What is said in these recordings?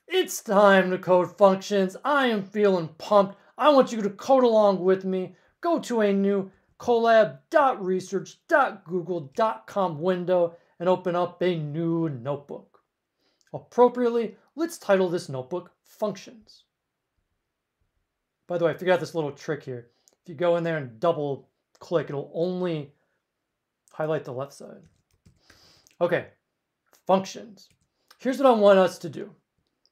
It's time to code functions. I am feeling pumped. I want you to code along with me. Go to a new colab.research.google.com window and open up a new notebook. Appropriately, let's title this notebook Functions. By the way, I figured out this little trick here. If you go in there and double click, it'll only highlight the left side. Okay, functions. Here's what I want us to do.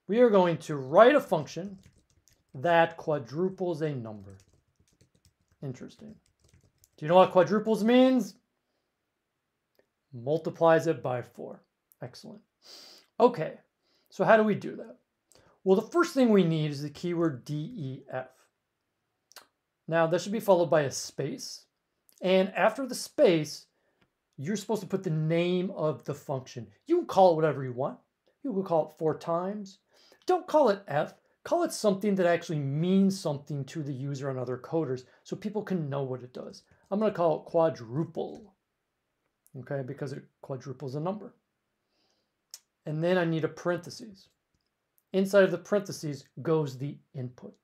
We are going to write a function that quadruples a number. Interesting. Do you know what quadruples means? Multiplies it by 4. Excellent. Okay, so how do we do that? Well, the first thing we need is the keyword def. Now, that should be followed by a space. And after the space, you're supposed to put the name of the function. You can call it whatever you want. You can call it 4 times. Don't call it f. Call it something that actually means something to the user and other coders so people can know what it does. I'm going to call it quadruple, okay, because it quadruples a number. And then I need a parentheses. Inside of the parentheses goes the input.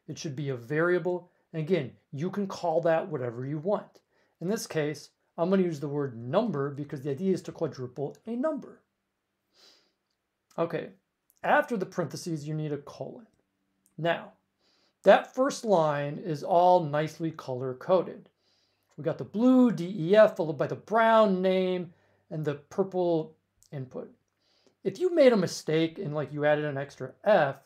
It should be a variable. And again, you can call that whatever you want. In this case, I'm going to use the word number because the idea is to quadruple a number. Okay, after the parentheses, you need a colon. Now, that first line is all nicely color-coded. We got the blue def followed by the brown name and the purple input. If you made a mistake and like you added an extra F,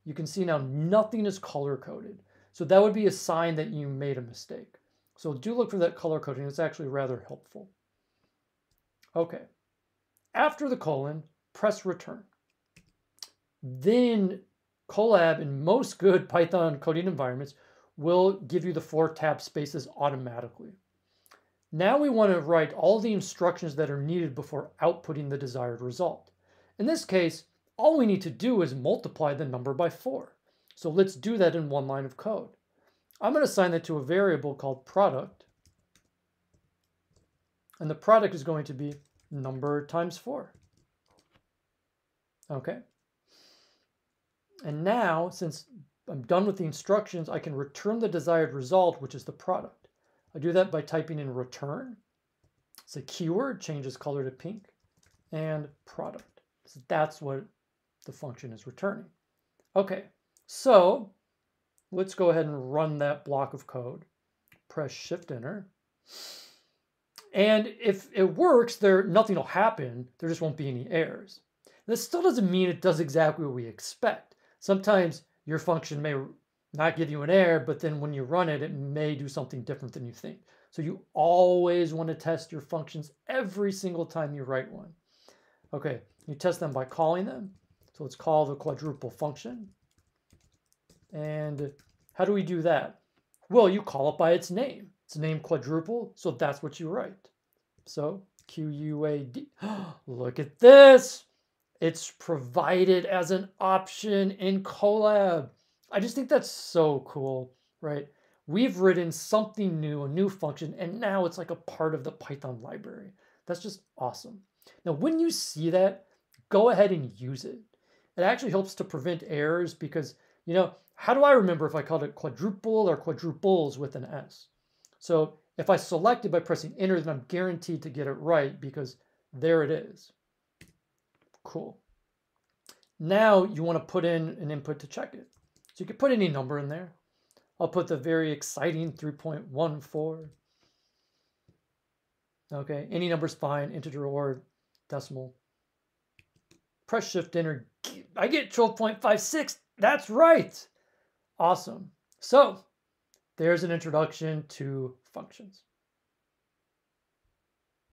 you can see now nothing is color-coded. So that would be a sign that you made a mistake. So do look for that color coding. It's actually rather helpful. Okay. After the colon, press return. Then Colab, in most good Python coding environments, will give you the 4 tab spaces automatically. Now we want to write all the instructions that are needed before outputting the desired result. In this case, all we need to do is multiply the number by 4. So let's do that in one line of code. I'm going to assign that to a variable called product. And the product is going to be number times 4. Okay. And now, since I'm done with the instructions, I can return the desired result, which is the product. I do that by typing in return. It's a keyword, changes color to pink, and product. So that's what the function is returning. Okay, so let's go ahead and run that block of code. Press Shift-Enter. And if it works, nothing will happen. There just won't be any errors. This still doesn't mean it does exactly what we expect. Sometimes your function may not give you an error, but then when you run it, it may do something different than you think. So you always want to test your functions every single time you write one. Okay, you test them by calling them. So let's call the quadruple function. And how do we do that? Well, you call it by its name. It's named quadruple, so that's what you write. So QUAD. Look at this. It's provided as an option in Colab. I just think that's so cool, right? We've written something new, a new function, and now it's like a part of the Python library. That's just awesome. Now, when you see that, go ahead and use it. It actually helps to prevent errors because, how do I remember if I called it quadruple or quadruples with an S? So if I select it by pressing enter, then I'm guaranteed to get it right because there it is. Cool. Now you want to put in an input to check it. So you can put any number in there. I'll put the very exciting 3.14. Okay, any number's fine, integer or decimal. Press Shift-Enter. I get 12.56. That's right. Awesome. So there's an introduction to functions.